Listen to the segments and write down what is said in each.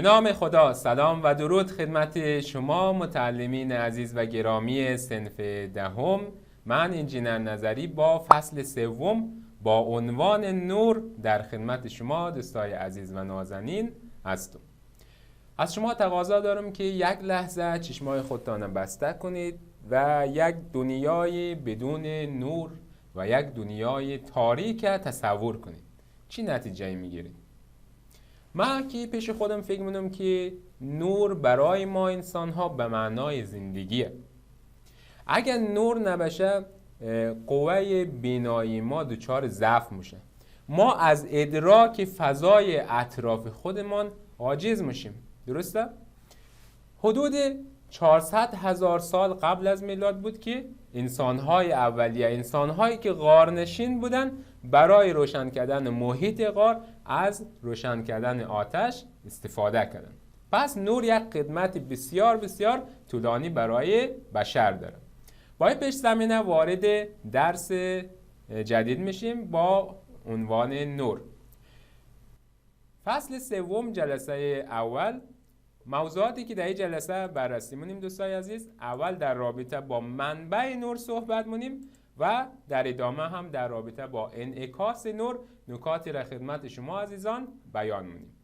نام خدا، سلام و درود خدمت شما متعلمین عزیز و گرامی صنف دهم. من انجینر نظری با فصل سوم با عنوان نور در خدمت شما دوستای عزیز و نازنین هستم. از شما تقاضا دارم که یک لحظه چشمای خودتان بسته کنید و یک دنیای بدون نور و یک دنیای تاریک تصور کنید. چی نتیجه میگیرید؟ من که پیش خودم فکر می‌کنم که نور برای ما انسان ها به معنای زندگیه. اگر نور نباشه قوه بینایی ما دچار ضعف میشه. ما از ادراک فضای اطراف خودمان عاجز میشیم. درسته؟ حدود 400,000 سال قبل از میلاد بود که انسان‌های اولیه، انسان‌هایی که غارنشین بودن، برای روشن کردن محیط غار از روشن کردن آتش استفاده کردن. پس نور یک خدمت بسیار بسیار طولانی برای بشر داره. با این پیش زمینه وارد درس جدید میشیم با عنوان نور. فصل سوم جلسه اول موضوعاتی که در این جلسه بررسی مونیم دوستای عزیز، اول در رابطه با منبع نور صحبت مونیم و در ادامه هم در رابطه با انعکاس نور نکاتی را خدمت شما عزیزان بیان مونیم.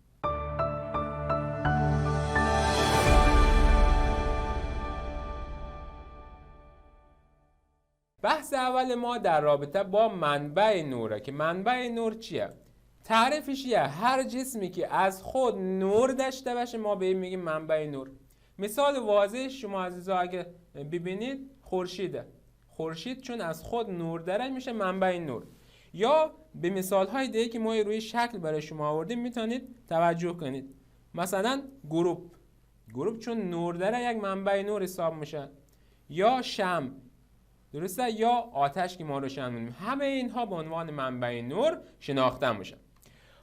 بحث اول ما در رابطه با منبع نوره که منبع نور چیه؟ تعریفش یه هر جسمی که از خود نور داشته باشه ما به این میگیم منبع نور. مثال واضح شما عزیزا اگه ببینید خورشیده. خورشید چون از خود نور داره میشه منبع نور. یا به مثال های دیگه که ما روی شکل برای شما آوردیم میتونید توجه کنید. مثلا گروپ چون نور داره یک منبع نور حساب میشه. یا شمع، درسته؟ یا آتش که ما روشن می‌کنیم. همه اینها به عنوان منبع نور شناخته میشن.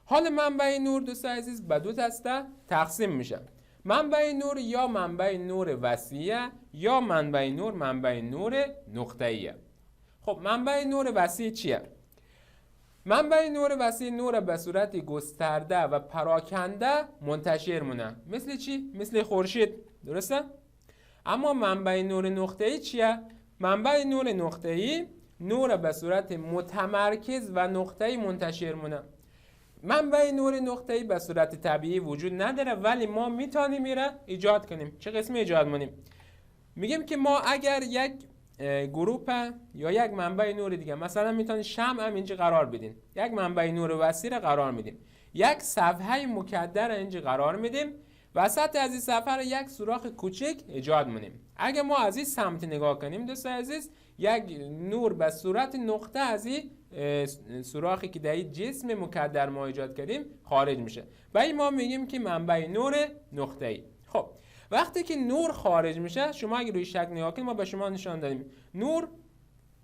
حال منبع نور دوستان عزیز به دو دسته تقسیم میشه. منبع نور یا منبع نور وسیع یا منبع نور نقطه‌ایه. خب منبع نور وسیع چیه؟ منبع نور وسیع نور به صورت گسترده و پراکنده منتشر مونه. مثل چی؟ مثل خورشید، درسته؟ اما منبع نور نقطه‌ای چیه؟ منبع نور نقطه‌ای نور به صورت متمرکز و نقطه‌ای منتشر مونه. منبع نور نقطه‌ای به صورت طبیعی وجود نداره ولی ما میتونیم میره ایجاد کنیم. چه قسمی ایجاد کنیم؟ میگیم که ما اگر یک گروپ یا یک منبع نور دیگه مثلا میتونیم شمع هم اینجا قرار بدیم، یک منبع نور وسیع قرار میدیم، یک صفحه مکدر اینجا قرار میدیم، وسط از این صفحه یک سوراخ کوچک ایجاد کنیم. اگه ما از این سمت نگاه کنیم دوستان عزیز یک نور به صورت نقطه از این سوراخی که در این جسم مکدر ما ایجاد کردیم خارج میشه و این ما میگیم که منبع نور نقطه‌ای. خب وقتی که نور خارج میشه شما اگه روی شکل نگاه کنید ما به شما نشان دادیم نور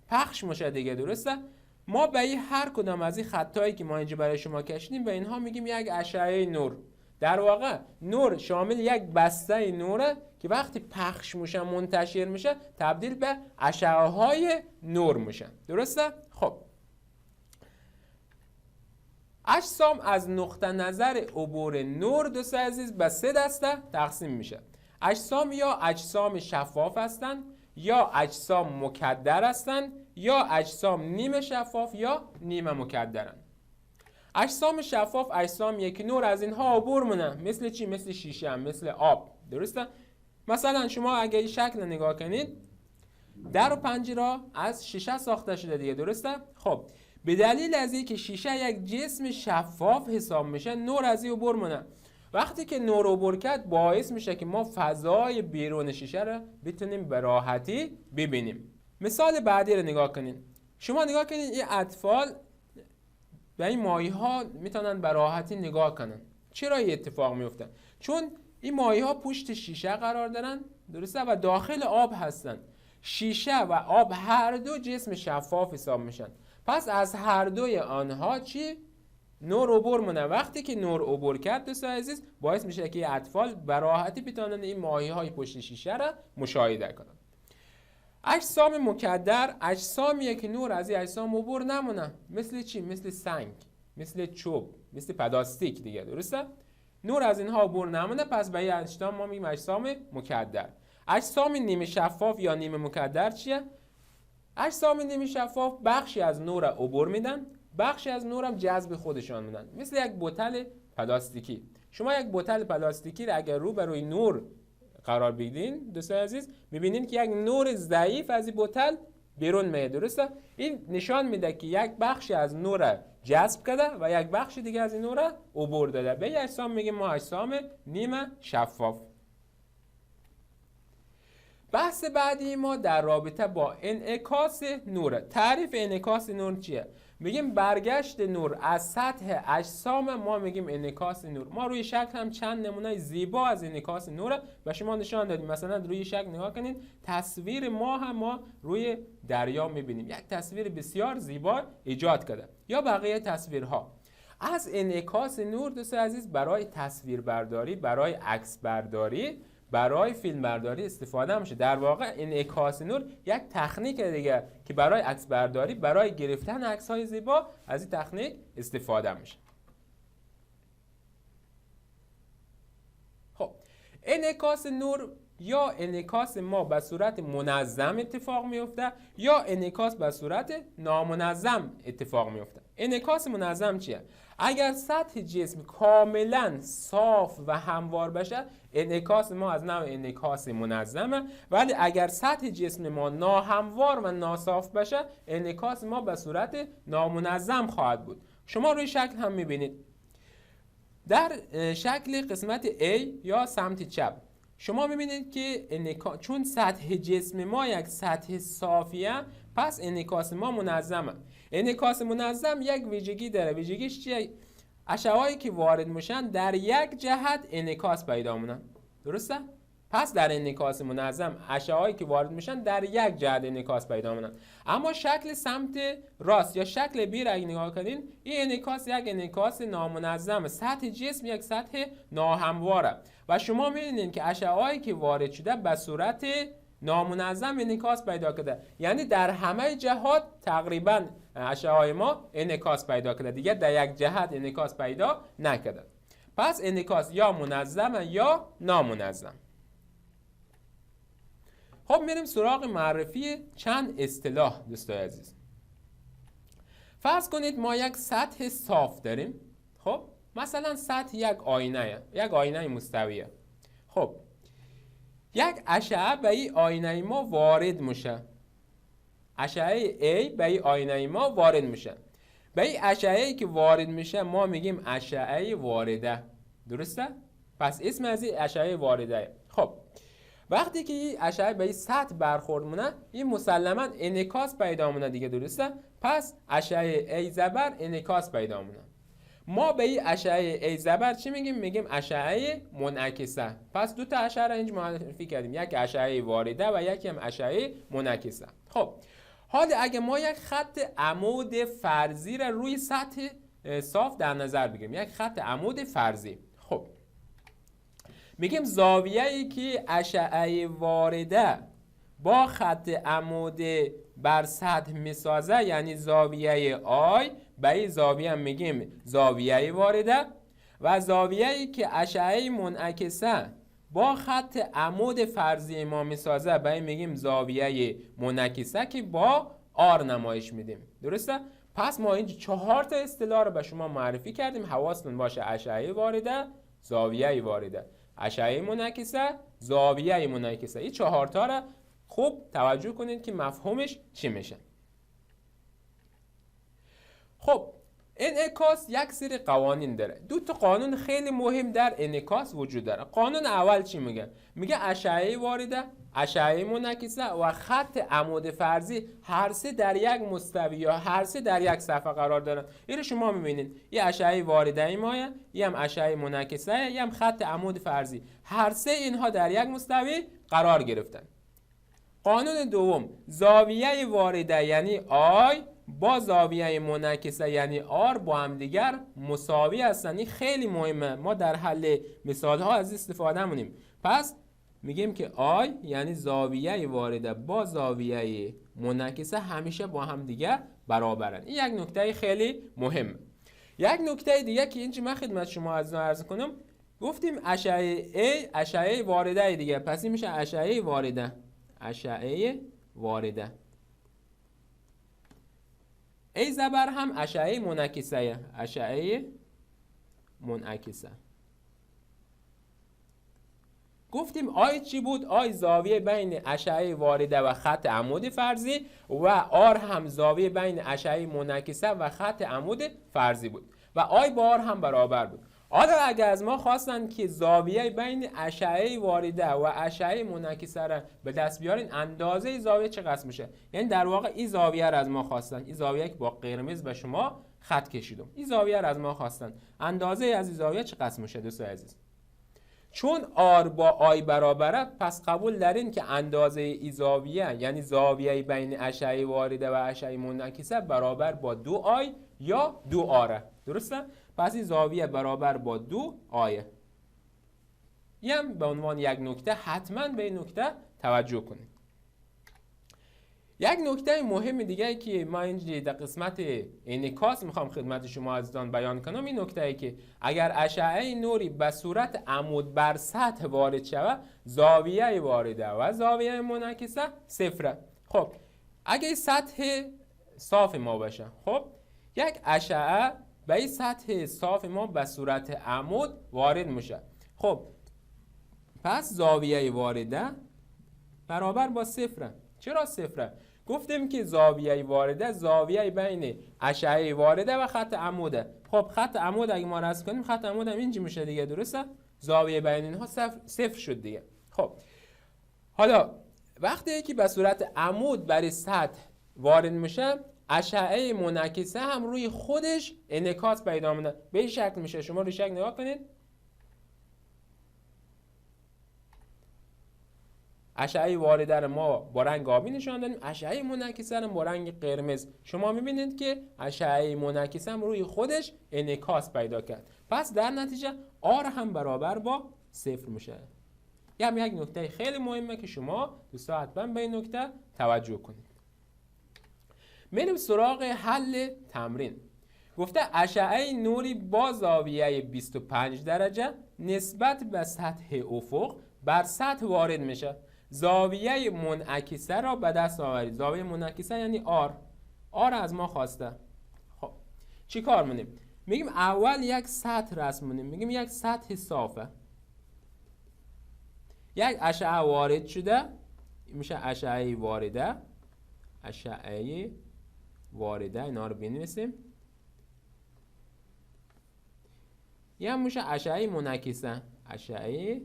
پخش میشه دیگه، درسته؟ ما به این هر کدام از این خطایی که ما اینجا برای شما کشیدیم به اینها میگیم یک اشعه نور. در واقع نور شامل یک بسته نوره که وقتی پخش میشه منتشر میشه تبدیل به اشعه های نور میشه، درسته؟ خب اجسام از نقطه نظر عبور نور دوست عزیز به سه دسته تقسیم میشه. اجسام یا اجسام شفاف هستند یا اجسام مکدر هستند یا اجسام نیمه شفاف یا نیمه مکدرن. اجسام شفاف اجسامیه که نور از اینها عبور مونه. مثل چی؟ مثل شیشه، مثل آب، درسته؟ مثلا شما اگه این شکل نگاه کنید در و پنجره از شیشه ساخته شده دیگه، درسته؟ خب به دلیل از اینکه شیشه یک جسم شفاف حساب میشه نور از این عبور مونه. وقتی که نور عبور کرد باعث میشه که ما فضای بیرون شیشه رو بتونیم به راحتی ببینیم. مثال بعدی رو نگاه کنید. شما نگاه کنید این اطفال و این ماهی ها میتونن به راحتی نگاه کنن. چرا این اتفاق میفته؟ چون این ماهی ها پشت شیشه قرار دارن، درسته؟ و داخل آب هستن. شیشه و آب هر دو جسم شفاف حساب میشن. پس از هر دوی آنها چی؟ نور عبور مونه. وقتی که نور عبور کرد دوستان عزیز باعث میشه که اطفال به راحتی بتونن این ماهی های پشت شیشه را مشاهده کنن. اجسام مکدر اجسامیه که نور از این اجسام عبور نمونه. مثل چی؟ مثل سنگ، مثل چوب، مثل پلاستیک دیگه، درسته؟ نور از اینها عبور نمونه، پس به این اجسام ما میگیم اجسام مکدر. اجسام نیمه شفاف یا نیمه مکدر چیه؟ اجسام نیمه شفاف بخشی از نور عبور میدن، بخشی از نور هم جذب خودشان میدن. مثل یک بوتل پلاستیکی. شما یک بوتل پلاستیکی را اگر رو به روی نور قرار بدین دوستان عزیز، میبینین که یک نور ضعیف از این بوتل بیرون میاد. درسته؟ این نشان میده که یک بخشی از نور جذب کرده و یک بخش دیگه از این نور عبور داده. به این اجسام میگیم ما اجسام نیمه شفاف. بحث بعدی ما در رابطه با انعکاس نور. تعریف انعکاس نور چیه؟ میگیم برگشت نور از سطح اجسام، ما میگیم انعکاس نور. ما روی شکل هم چند نمونه زیبا از انعکاس نور به شما نشان دادیم. مثلا روی شکل نگاه کنید، تصویر ما روی دریا میبینیم، یک تصویر بسیار زیبا ایجاد کرده. یا بقیه تصویرها. از انعکاس نور دوستان عزیز برای تصویربرداری، برای عکس برداری، برای فیلم برداری استفاده میشه. در واقع انعکاس نور یک تکنیک دیگه که برای عکس برداری، برای گرفتن عکس های زیبا از این تکنیک استفاده میشه. خب انعکاس نور یا انعکاس ما به صورت منظم اتفاق میفته یا انعکاس به صورت نامنظم اتفاق میفته. انعکاس منظم چیه؟ اگر سطح جسم کاملا صاف و هموار بشه، انعکاس ما از نوع انعکاس منظمه. ولی اگر سطح جسم ما ناهموار و ناصاف بشه، انعکاس ما به صورت نامنظم خواهد بود. شما روی شکل هم میبینید. در شکل قسمت A یا سمت چپ شما میبینید که چون سطح جسم ما یک سطح صافیه، پس انعکاس ما منظمه. انعکاس منظم یک ویژگی داره. ویژگیش چیه؟ اشعه‌هایی که وارد میشن در یک جهت انعکاس پیدا مونن. درسته؟ پس در انعکاس منظم اشعه‌هایی که وارد میشن در یک جهت انعکاس پیدا مونن. اما شکل سمت راست یا شکل B را اگه نگاه کنین، این انعکاس یک انعکاس نامنظمه. سطح جسم یک سطح ناهمواره و شما می‌بینید که اشعه‌هایی که وارد شده به صورت نامنظم انعکاس پیدا کرده. یعنی در همه جهات تقریبا اشعه‌های ما انعکاس پیدا کرده، دیگه در یک جهت انعکاس پیدا نکرده. پس انعکاس یا منظمه یا نامنظم. خب میریم سراغ معرفی چند اصطلاح دوستای عزیز. فرض کنید ما یک سطح صاف داریم. خب مثلا سطح یک آینه مستویه. خب یک اشعه به این آینه ما وارد میشه. اشعه A به این آینه ما وارد میشه. به این اشعه‌ای که وارد میشه ما میگیم اشعه وارده. درسته؟ پس اسم از این اشعه وارده. خب وقتی که این اشعه به این سطح برخورد مونه، این مسلما انعکاس پیدا مونه دیگه. درسته؟ پس اشعه A زبر انعکاس پیدا مونه. ما به این اشعه A زبر چی میگیم؟ میگیم اشعه منعکسه. پس دو تا اشعه را اینجا معرفی کردیم، یک اشعه وارده و یک هم اشعه منعکسه. خب حالا اگه ما یک خط عمود فرضی را روی سطح صاف در نظر بگیریم، یک خط عمود فرضی، خب میگیم زاویه‌ای که اشعه وارده با خط عمود بر سطح میسازه، یعنی زاویه آی، به این زاویه هم میگیم زاویه وارده. و زاویه‌ای که اشعه منعکسه با خط عمود فرضی ما میسازه، به این میگیم زاویه منعکسه که با آر نمایش میدیم. درسته؟ پس ما اینجا 4 تا اصطلاح رو به شما معرفی کردیم. حواستون باشه اشعه وارده، زاویه وارده، اشعه منعکسه، زاویه منعکسه. این 4 تا رو خوب توجه کنید که مفهومش چی میشه. خب انعکاس یک سری قوانین داره. 2 تا قانون خیلی مهم در انعکاس وجود داره. قانون اول چی میگه؟ میگه اشعه وارده، اشعه منعکسه و خط عمود فرضی هر سه در یک مستوی یا هر سه در یک صفحه قرار دارن. اینو شما میبینید. این اشعه وارده مایه، این هم اشعه منعکسه، این هم خط عمود فرضی. هر سه اینها در یک مستوی قرار گرفتن. قانون دوم، زاویه وارده یعنی آی با زاویه منعکسه یعنی آر با هم دیگر مساوی هستن. این خیلی مهمه، ما در حل مثال ها از استفاده مونیم. پس میگیم که آی یعنی زاویه وارده با زاویه منعکسه همیشه با هم دیگر برابرن. این یک نکته خیلی مهمه. یک نکته دیگه که اینجا من خدمت شما عرض کنم، گفتیم اشعه A اشعه وارده دیگه، پس این میشه اشعه وارده. اشعه وارده. ای زبر هم اشعه منعکسه. اشعه منعکسه. گفتیم آی چی بود؟ آی زاویه بین اشعه وارده و خط عمود فرضی و آر هم زاویه بین اشعه منعکسه و خط عمود فرضی بود و آی با آر هم برابر بود. حالا اگر از ما خواستن که زاویه بین اشعه وارده و اشعه منعکسه را به دست بیارین، اندازه زاویه چقدر میشه؟ یعنی در واقع این زاویه را از ما خواستن، این زاویه که با قرمز به شما خط کشیدم، این زاویه را از ما خواستن، اندازه از این زاویه چقدر میشه دوستان عزیز؟ چون آر با آی برابره، پس قبول دارین که اندازه ای زاویه یعنی زاویه بین اشعه وارده و اشعه منعکسه برابر با 2 آی یا 2 آره. درسته؟ پس این زاویه برابر با 2 آیه. یم به عنوان یک نکته حتما به این نکته توجه کنید. یک نکته مهم دیگه که ما اینجا در قسمت انعکاس میخوام خدمت شما عزیزان بیان کنم، این نکته ای که اگر اشعه نوری به صورت عمود بر سطح وارد شود، زاویه وارده و زاویه منعکسه صفره. خب اگه سطح صاف ما باشه، خب یک اشعه به این سطح صاف ما به صورت عمود وارد میشه، خب پس زاویه وارده برابر با صفره. چرا صفره؟ گفتیم که زاویه وارده زاویه بین اشعه وارده و خط عموده. خب خط عمود اگه ما رسم کنیم، خط عمود هم اینجا میشه دیگه، درسته؟ زاویه بین اینها صفر شد دیگه. خب حالا وقتی که به صورت عمود بر سطح وارد میشه، اشعه منعکسه هم روی خودش انعکاس پیدا میکنه. به این شکل میشه. شما روی شکل نگاه کنید. اشعه وارده رو ما با رنگ آبی نشان دادیم، اشعه منعکسه رو با رنگ قرمز. شما میبینید که اشعه منعکسه هم روی خودش انعکاس پیدا کرد، پس در نتیجه آر هم برابر با صفر میشه. یک نکته خیلی مهمه که شما دوستا حتما به این نکته توجه کنید. میریم سراغ حل تمرین. گفته اشعه نوری با زاویه 25 درجه نسبت به سطح افق بر سطح وارد میشه. زاویه منعکسه را به دست آورید. زاویه منعکسه یعنی آر. آر از ما خواسته. خب چی کار می‌کنیم؟ میگیم اول یک سطح رسم کنیم. میگیم یک سطح صافه. یک اشعه وارد شده، میشه اشعه وارده. اشعه وارده، اینا رو بنویسیم. یا میشه اشعه منعکسه. اشعه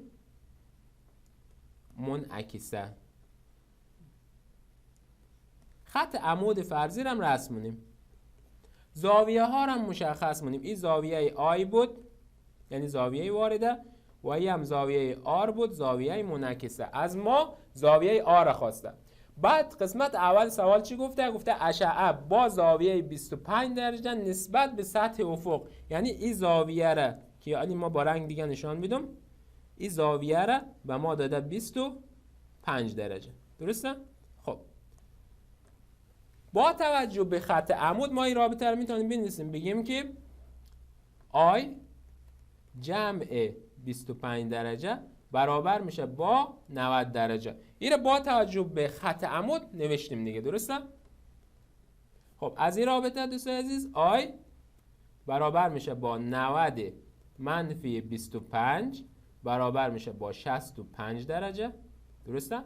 منعکسه. خط عمود فرضی رو هم رسم کنیم. زاویه ها رو هم مشخص کنیم. این زاویه آی بود یعنی زاویه وارده و این هم زاویه آر بود، زاویه منعکسه. از ما زاویه آر خواسته. بعد قسمت اول سوال چی گفته؟ گفته اشعه با زاویه 25 درجه نسبت به سطح افق، یعنی این زاویه را که یعنی ما با رنگ دیگه نشان میدم، این زاویه را به ما داده 25 درجه. درسته؟ خب با توجه به خط عمود ما این رابطه رو میتونیم بنویسیم، بگیم که آی جمع 25 درجه برابر میشه با 90 درجه. این رو با توجه به خط عمود نوشتیم دیگه، درسته؟ خب از این رابطه دوستان عزیز آی برابر میشه با 90 منفی 25 برابر میشه با 65 درجه. درسته؟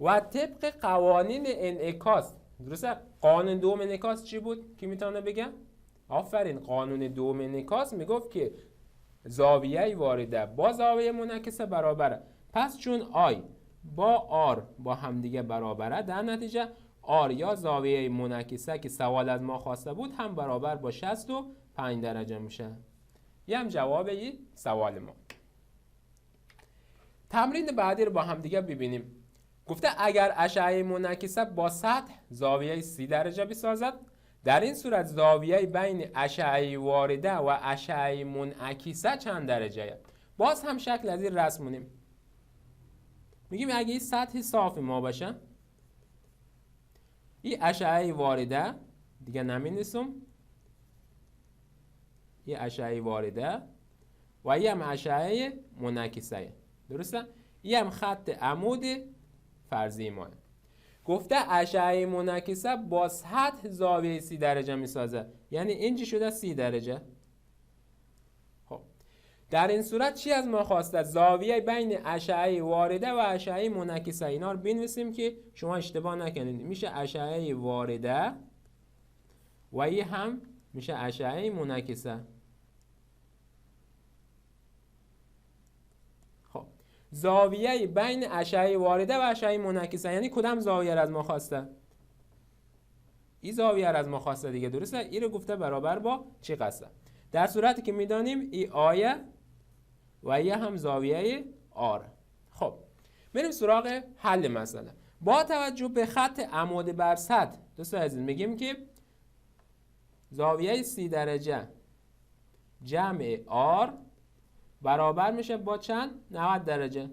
و طبق قوانین انعکاس، درسته؟ قانون دوم انعکاس چی بود که میتونه بگم؟ آفرین، قانون دوم انعکاس میگفت که زاویه وارده با زاویه منعکسه برابره. پس چون آی با آر با همدیگه برابره، در نتیجه آر یا زاویه منعکسه که سوال از ما خواسته بود هم برابر با 65 درجه میشه. یه هم جواب این سوال ما. تمرین بعدی رو با همدیگه ببینیم. گفته اگر اشعه منعکسه با سطح زاویه 30 درجه بسازد، در این صورت زاویه بین اشعه وارده و اشعه منعکسه چند درجه؟ باز هم شکل از این رسم کنیم. میگیم اگه این سطح صاف ما باشه، این اشعه وارده دیگه نمی‌نویسم، این اشعه وارده و این هم اشعه منعکسه. درسته؟ این هم خط عمود فرضی ماه. گفته اشعه منعکسه با سطح زاویه 30 درجه میسازه، یعنی اینجا شده 30 درجه. خب در این صورت چی از ما خواسته؟ زاویه بین اشعه وارده و اشعه منعکسه. اینا رو بنویسیم که شما اشتباه نکنید. میشه اشعه وارده و این هم میشه اشعه منعکسه. خب زاویه بین اشعه وارده و اشعه منعکسه، یعنی کدام زاویه را از ما خواسته؟ این زاویه را از ما خواسته دیگه. درسته؟ این رو گفته برابر با چی قصه. در صورتی که میدانیم این آیه و این هم زاویه آر. خب میریم سراغ حل مسئله. با توجه به خط عمود بر سطح دوستان عزیز میگیم که زاویه 30 درجه جمع آر برابر میشه با چند؟ 90 درجه.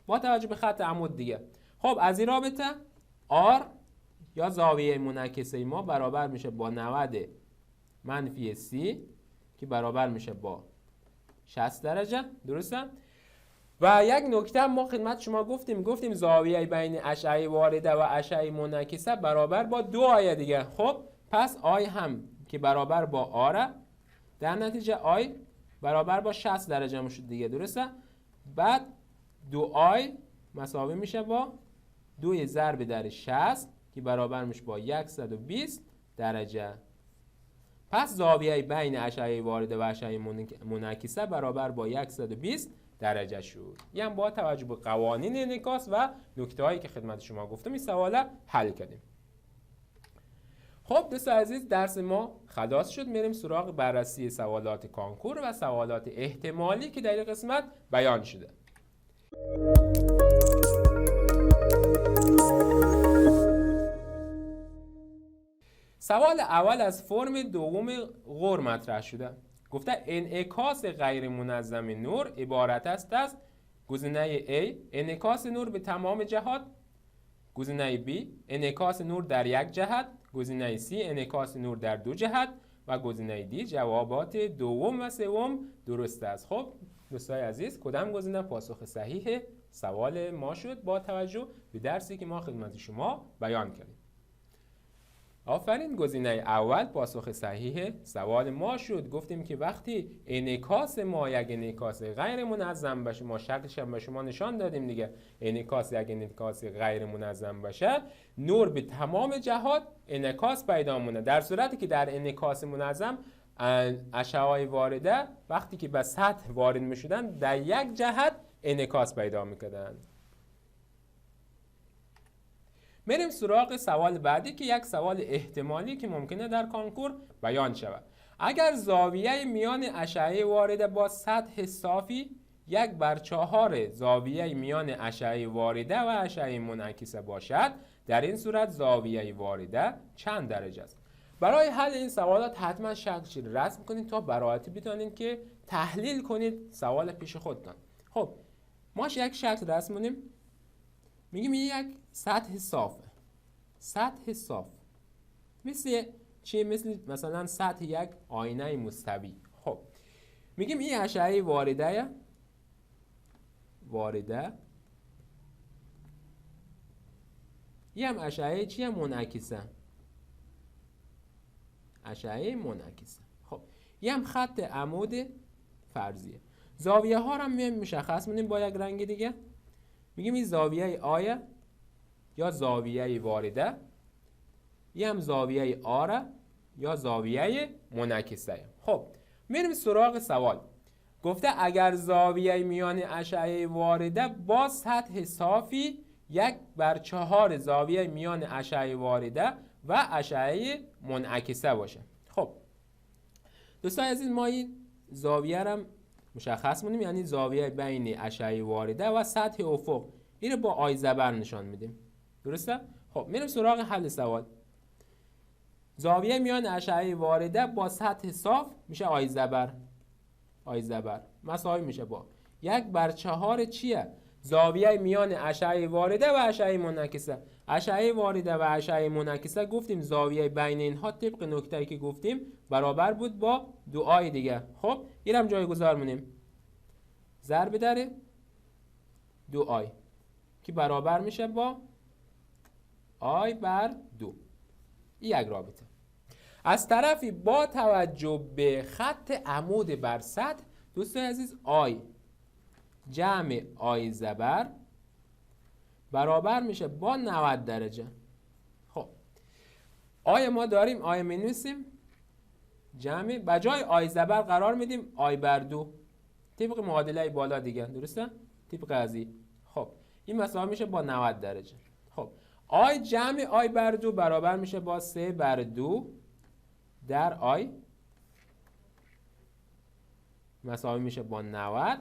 با توجه به خط عمود دیگه. خب از این رابطه آر یا زاویه منعکسه ما برابر میشه با 90 منفی 30 که برابر میشه با 60 درجه. درسته؟ و یک نکته ما خدمت شما گفتیم زاویه بین اشعه وارده و اشعه منعکسه برابر با 2 آیه دیگه. خب پس آی هم که برابر با آره، در نتیجه آی برابر با 60 درجه میشه دیگه. درسته؟ بعد 2 آی مساوی میشه با 2 ضرب در 60 که برابر میشه با 120 درجه. پس زاویه بین اشعه وارده و اشعه منعکسه برابر با 120 درجه شد. یعنی با توجه به قوانین انعکاس و نکته‌هایی که خدمت شما گفتم این سوال حل کردیم. خب دوستان عزیز درس ما خلاص شد. میریم سراغ بررسی سوالات کانکور و سوالات احتمالی که در این قسمت بیان شده. سوال اول از فرم دوم غور مطرح شده. گفته انعکاس غیر منظم نور عبارت است از گزینه A انعکاس نور به تمام جهات، گزینه B انعکاس نور در یک جهت، گزینه C انعکاس نور در 2 جهت و گزینه D. جوابات دوم و سوم درست است. خب دوستای عزیز کدام گزینه پاسخ صحیح سوال ما شد با توجه به درسی که ما خدمت شما بیان کردیم؟ آفرین، گزینه اول پاسخ صحیح سوال ما شد. گفتیم که وقتی انعکاس ما یک انعکاس غیر منظم باشه، ما شکلش به شما نشان دادیم دیگه، انعکاس یک انعکاس غیر منظم باشه نور به تمام جهات انعکاس پیدا مونه. در صورتی که در انعکاس منظم اشعه وارده وقتی که به سطح وارد می شدن در یک جهت انعکاس پیدا میکردن. میریم سراغ سوال بعدی که یک سوال احتمالی که ممکنه در کانکور بیان شود. اگر زاویه میان اشعه وارده با سطح صافی 1/4 زاویه میان اشعه وارده و اشعه منعکسه باشد، در این صورت زاویه وارده چند درجه است؟ برای حل این سوالات حتما شکل رسم کنید تا به راحتی بتونید که تحلیل کنید سوال پیش خودتان. خب ما یک شکل رسم کنیم. میگیم یک سطح صافه. سطح صاف مثل چی؟ مثل مثلا سطح یک آینه مستوی. خب میگیم این اشعه وارده یه هم اشعه چیه؟ منعکسه. اشعه منعکسه. خب یه هم خط عمود فرضیه. زاویه ها رو هم مشخص می‌کنیم با یک رنگ دیگه. میگیم این زاویه آیه یا زاویه وارده، یه هم زاویه آره یا زاویه منعکسه. خب میریم سراغ سوال. گفته اگر زاویه میان اشعه وارده با سطح صافی 1/4 زاویه میان اشعه وارده و اشعه منعکسه باشه. خب دوستان عزیز ما این زاویه رو مشخص کنیم، یعنی زاویه بین اشعه وارده و سطح افق. این رو با آی زبر نشان میدیم. درسته؟ خب میریم سراغ حل سوال. زاویه میان اشعه وارده با سطح صاف میشه آی زبر. مساوی میشه با 1/4 چیه؟ زاویه میان اشعه وارده و اشعه منعکسه. اشعه وارده و اشعه منعکسه گفتیم زاویه بین اینها طبق نکته‌ای که گفتیم برابر بود با 2 دیگه. خب اینم جایگذار مونیم، ضرب در 2 که برابر میشه با آی بر 2. این یک رابطه. از طرفی با توجه به خط عمود بر سطح دوستان عزیز آی جمع آی زبر برابر میشه با 90 درجه. خب آی ما داریم، آی می نویسیم جمع بجای آی زبر قرار میدیم آی بر 2 طبق معادله بالا دیگه، درسته؟ طبق ازی. خب این مساوی میشه با 90 درجه. خب آی جمع آی بر 2 برابر میشه با 3 بر 2 در آی مساوی میشه با 90.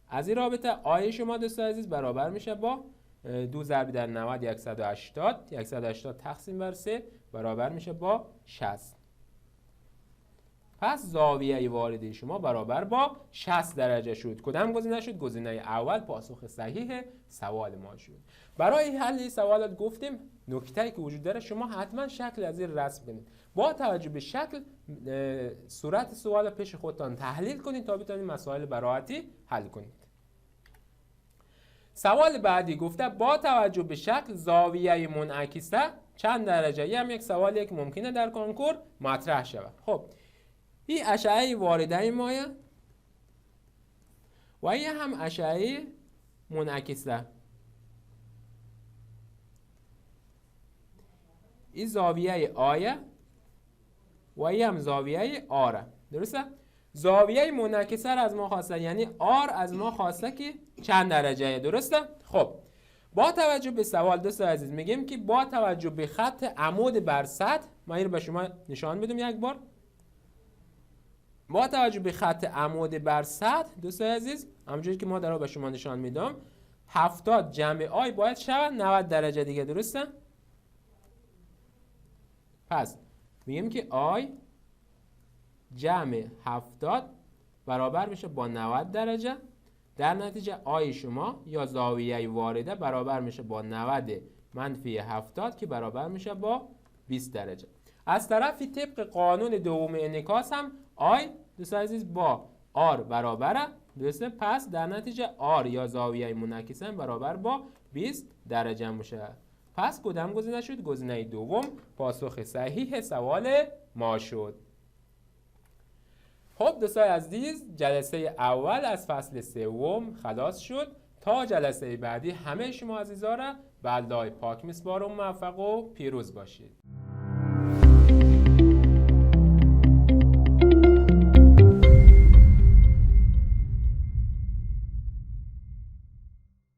از این رابطه آی شما دوستان عزیز برابر میشه با 2 ضرب در 90 180. 180 تقسیم بر 3 برابر میشه با 60. پس زاویه وارده شما برابر با 60 درجه شد. کدام گزینه شد؟ گزینه اول پاسخ صحیح سوال ما شد. برای حل این سوالات گفتیم نکته‌ای که وجود داره شما حتما شکل از این رسم کنید. با توجه به شکل صورت سوال پیش خودتان تحلیل کنید تا بتونید مسائل به راحتی حل کنید. سوال بعدی گفته با توجه به شکل زاویه منعکسه چند درجه؟ هم یک سوالیه که ممکنه در کنکور مطرح شود. خب این اشعه وارده مایه و این هم اشعه منعکسه. این زاویه آیه و این هم زاویه آره، درسته؟ زاویه منعکسه از ما خواسته، یعنی آر از ما خواسته که چند درجه، درسته؟ خب با توجه به سوال دوستان عزیز میگیم که با توجه به خط عمود بر سطح، من این رو به شما نشان بدم یک بار. با توجه به خط عمود بر سطح دوستان عزیز همونجوری که ما در به شما نشان میدم 70 جمع آی باید شود 90 درجه دیگه، درسته؟ پس میگیم که آی جمع 70 برابر میشه با 90 درجه. در نتیجه آی شما یا زاویه وارده برابر میشه با 90 منفی 70 که برابر میشه با 20 درجه. از طرفی طبق قانون دوم انعکاس هم آی دوستان عزیز با آر برابره، درسته؟ پس در نتیجه آر یا زاویه منعکسه برابر با 20 درجه میشه. پس کدام گزینه شد؟ گزینه دوم پاسخ صحیح سوال ما شد. خب دوستان عزیز جلسه اول از فصل سوم خلاص شد. تا جلسه بعدی همه شما عزیزا را به الله پاک میسپارم. موفق و پیروز باشید.